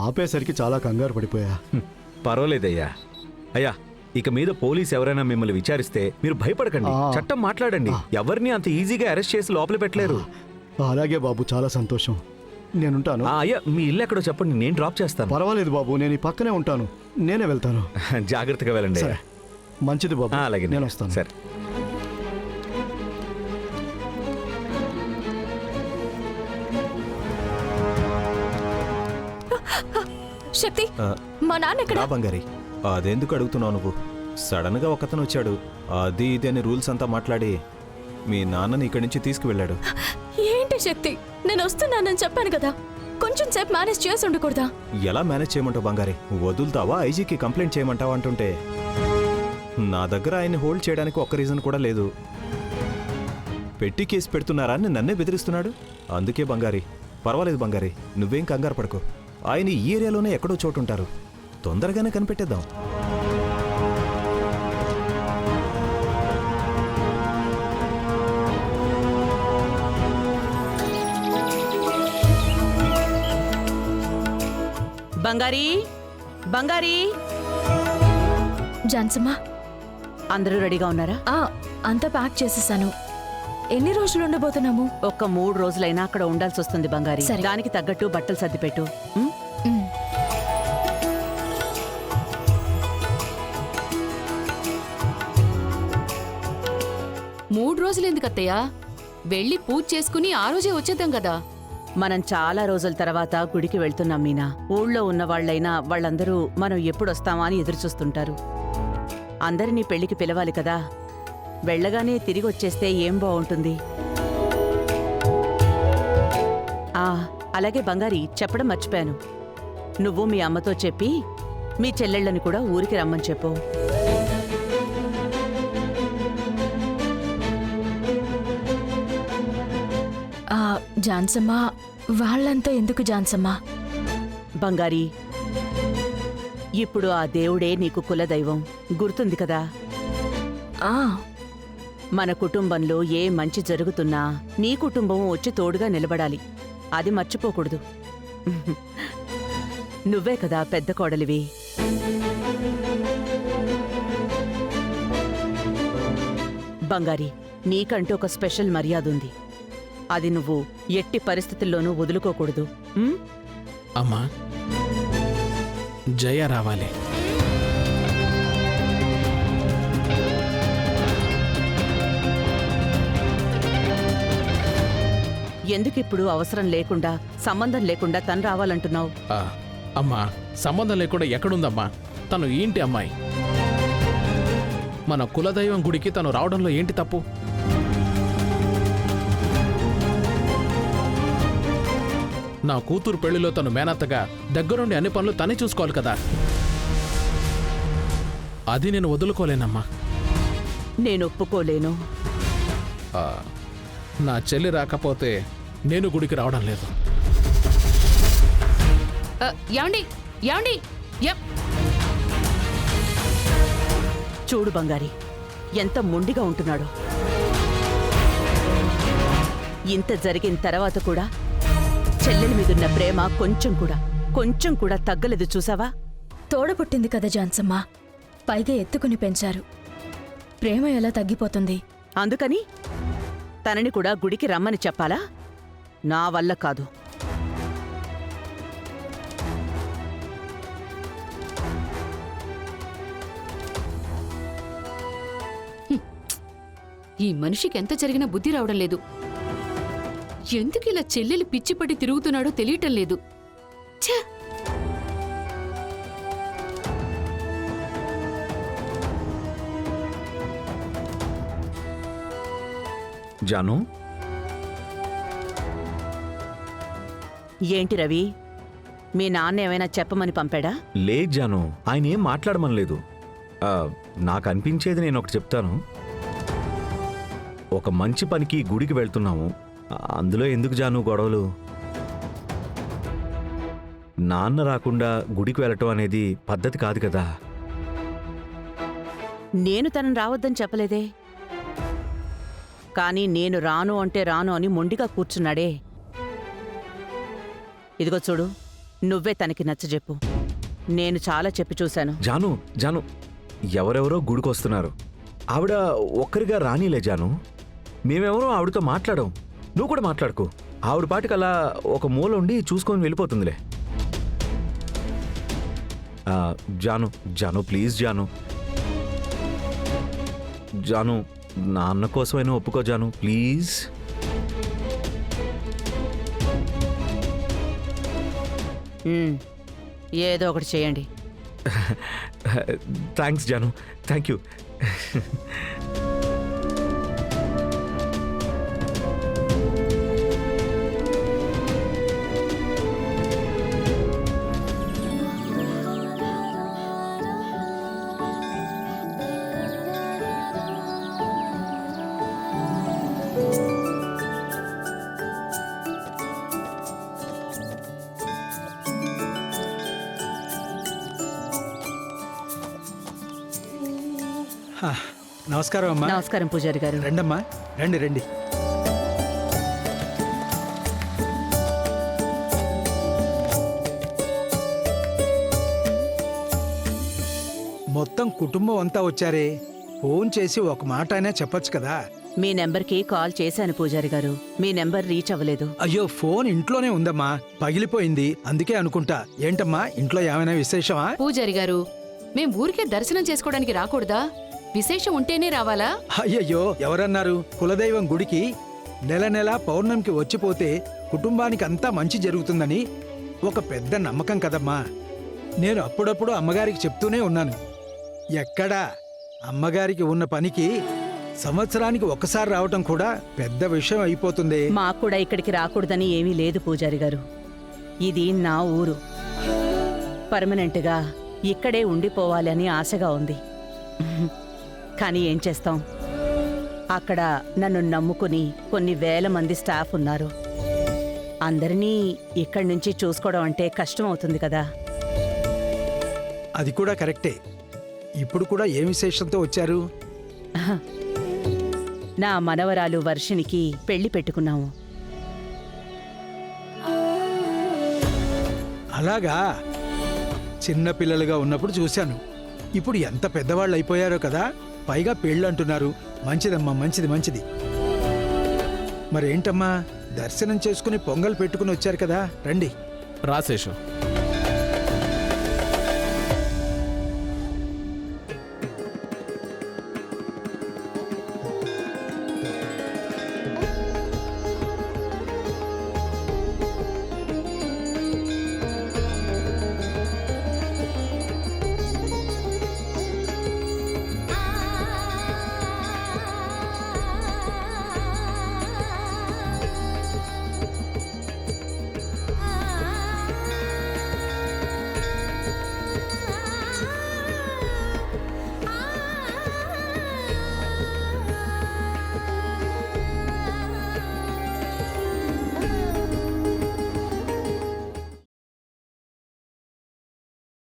ఆపేసరికి చాలా కంగారు పడిపోయా. పర్వాలేదయ్యా. అయ్యా, ఇక మీద పోలీస్ ఎవరైనా మిమ్మల్ని విచారిస్తే మీరు భయపడకండి. చట్టం మాట్లాడండి. ఎవరిని అంత ఈజీగా అరెస్ట్ చేసి లోపల పెట్టలేరు. అలాగే బాబు, చాలా సంతోషం. నేనుంటాను. అయ్యా, మీ ఇల్లు ఎక్కడో చెప్పండి, నేను డ్రాప్ చేస్తాను. పర్వాలేదు బాబు, నేను ఈ పక్కనే ఉంటాను. నేనే వెళ్తాను. జాగ్రత్తగా వెళ్ళండి. సరే, మంచిది బాబు. అలాగే, నేను వస్తాను. సరే. శక్తి, మా నాన్న ఎక్కడ? బంగారి, అదెందుకు అడుగుతున్నావు నువ్వు? సడన్ గా ఒకతను వచ్చాడు, అది ఇది అని రూల్స్ అంతా మాట్లాడి మీ నాన్నని ఇక్కడి నుంచి తీసుకువెళ్ళాడు. ఏంటి శక్తి, నేను వస్తున్నానని చెప్పాను కదా, కొంచెం సేపు మేనేజ్ చేసి ఉండకూడదా? ఎలా మేనేజ్ చేయమంటావు బంగారి? వదులుతావా? ఐజీకి కంప్లైంట్ చేయమంటావా అంటుంటే నా దగ్గర ఆయన్ని హోల్డ్ చేయడానికి ఒక్క రీజన్ కూడా లేదు. పెట్టి కేసు పెడుతున్నారా అని నన్నే బెదిరిస్తున్నాడు. అందుకే బంగారి, పర్వాలేదు బంగారి, నువ్వేం కంగారు పడుకో. ఆయన ఈ ఏరియాలోనే ఎక్కడో చోటుంటారు, తొందరగానే కనిపెట్టేద్దాం. బంగారీ, బంగారీ. జాన్సమ్మా, అందరూ రెడీగా ఉన్నారా? అంతా ప్యాక్ చేసేసాను. ఎన్ని రోజులు ఉండబోతున్నాము? ఒక్క 3 రోజులైనా అక్కడ ఉండాల్సి వస్తుంది బంగారీ. దానికి తగ్గట్టు బట్టలు సర్దిపెట్టు. 3 రోజులు ఎందుకు అత్తయ్యా? వెళ్ళి పూజ చేసుకుని ఆ రోజే వచ్చేద్దాం కదా. మనం చాలా రోజుల తర్వాత గుడికి వెళ్తున్నాం మీనా. ఊళ్ళో ఉన్న వాళ్ళైనా వాళ్ళందరూ మనం ఎప్పుడొస్తామా అని ఎదురుచూస్తుంటారు. అందరినీ పెళ్లికి పిలవాలి కదా. వెళ్ళగానే తిరిగి వచ్చేస్తే ఏం బాగుంటుంది? అలాగే బంగారి, చెప్పడం మర్చిపోయాను. నువ్వు మీ అమ్మతో చెప్పి మీ చెల్లెళ్ళని కూడా ఊరికి రమ్మని చెప్పు. జాన్సమ్మా, వాళ్ళంతా ఎందుకు జాన్సమ్మా? బంగారి, ఇప్పుడు ఆ దేవుడే నీకు కులదైవం, గుర్తుంది కదా. మన కుటుంబంలో ఏ మంచి జరుగుతున్నా నీ కుటుంబం వచ్చి తోడుగా నిలబడాలి. అది మర్చిపోకూడదు. నువ్వే కదా పెద్ద కోడలివి. బంగారి, నీకంటూ ఒక స్పెషల్ మర్యాద ఉంది. అది నువ్వు ఎట్టి పరిస్థితుల్లోనూ వదులుకోకూడదు. అమ్మా, జయ రావాలి. ఎందుకిప్పుడు అవసరం లేకుండా, సంబంధం లేకుండా తను రావాలంటున్నావు? అమ్మా, సంబంధం లేకుండా ఎక్కడుందమ్మా? తను ఏంటి అమ్మాయి? మన కులదైవం గుడికి తను రావడంలో ఏంటి తప్పు? నా కూతురు పెళ్లిలో తను మేనత్తగా దగ్గరుండి అన్ని పనులు తనే చూసుకోవాలి కదా. అది నేను వదులుకోలేనమ్మా. నేను ఒప్పుకోలేను. నా చెల్లి రాకపోతే నేను గుడికి రావడం లేదు. యాండి యాండి, చూడు బంగారి, ఎంత మొండిగా ఉంటున్నాడో. ఇంత జరిగిన తర్వాత కూడా చెల్లెలి మీదున్న ప్రేమ కొంచెం కూడా తగ్గలేదు, చూసావా? తోడబుట్టింది కదా జాన్సమ్మా, పైగా ఎత్తుకుని పెంచారు. ప్రేమ ఎలా తగ్గిపోతుంది? అందుకని తనని కూడా గుడికి రమ్మని చెప్పాలా? నా వల్ల కాదు. ఈ మనిషికి ఎంత జరిగినా బుద్ధి రావడం లేదు. ఎందుకు ఇలా చెల్లెలు పిచ్చిపట్టి తిరుగుతున్నాడో తెలియటం లేదు. జాను, ఏంటి రవి, మీ నాన్న ఏమైనా చెప్పమని పంపాడా? లేదు జాను, ఆయన ఏం మాట్లాడమనలేదు. నాకు అనిపించేది నేను ఒకటి చెప్తాను. ఒక మంచి పనికి గుడికి వెళ్తున్నాము, అందులో ఎందుకు జాను గొడవలు? నాన్న రాకుండా గుడికి వెళ్ళటం అనేది పద్ధతి కాదు కదా. నేను తనని రావద్దని చెప్పలేదే, కానీ నేను రాను అంటే రాను అని మొండిగా కూర్చున్నాడే. ఇదిగో చూడు, నువ్వే తనకి నచ్చజెప్పు. నేను చాలా చెప్పి చూశాను. జాను జాను ఎవరెవరో గుడికొస్తున్నారు. ఆవిడ ఒక్కరిగా రానీలే జాను. మేమెవరో ఆవిడతో మాట్లాడాం. నువ్వు కూడా మాట్లాడుకో. ఆవిడ పాటికి అలా ఒక మూల ఉండి చూసుకొని వెళ్ళిపోతుందిలే. జాను జాను ప్లీజ్ జాను. జాను నా అన్న కోసమైనా ఒప్పుకో జాను ప్లీజ్. ఏదో ఒకటి చేయండి. Thanks Janu, thank you. నమస్కారం అమ్మా. నమస్కారం పూజారి గారు. రండమ్మా, రండి రండి. మొత్తం కుటుంబం అంతా వచ్చారే. ఫోన్ చేసి ఒక మాట అయినా చెప్పొచ్చు కదా. మీ నెంబర్కి కాల్ చేశాను పూజారి గారు. మీ నెంబర్ రీచ్ అవ్వలేదు. అయ్యో, ఫోన్ ఇంట్లోనే ఉందమ్మా, పగిలిపోయింది. అందుకే అనుకుంటా. ఏంటమ్మా, ఇంట్లో ఏమైనా విశేషమా? పూజారి గారు, మేం ఊరికే దర్శనం చేసుకోవడానికి రాకూడదా? విశేషం ఉంటేనే రావాలా? అయ్యయ్యో, ఎవరన్నారు? కులదైవం గుడికి నెల నెల పౌర్ణమికి వచ్చిపోతే కుటుంబానికి అంతా మంచి జరుగుతుందని ఒక పెద్ద నమ్మకం కదమ్మా. నేను అప్పుడప్పుడు అమ్మగారికి చెప్తూనే ఉన్నాను. ఎక్కడా అమ్మగారికి ఉన్న పనికి సంవత్సరానికి ఒక్కసారి రావటం కూడా పెద్ద విషయం అయిపోతుంది. మాకు కూడా ఇక్కడికి రాకూడదని ఏమీ లేదు పూజారి గారు. ఇది నా ఊరు. పర్మనెంట్గా ఇక్కడే ఉండిపోవాలి అని ఆశగా ఉంది. కానీ ఏం చేస్తాం, అక్కడ నన్ను నమ్ముకుని కొన్ని వేల మంది స్టాఫ్ ఉన్నారు. అందరినీ ఇక్కడి నుంచి చూసుకోవడం అంటే కష్టం అవుతుంది కదా. అది కూడా కరెక్టే. ఇప్పుడు కూడా ఏ విశేషంతో వచ్చారు? నా మనవరాలు వర్షినికి పెళ్లి పెట్టుకున్నాము. అలాగా, చిన్న పిల్లలుగా ఉన్నప్పుడు చూశాను. ఇప్పుడు ఎంత పెద్దవాళ్ళు అయిపోయారో కదా. పైగా పెళ్ళి అంటున్నారు. మంచిదమ్మా, మంచిది మంచిది. మరేంటమ్మా, దర్శనం చేసుకుని పొంగల్ పెట్టుకుని వచ్చారు కదా. రండి. రాశేషు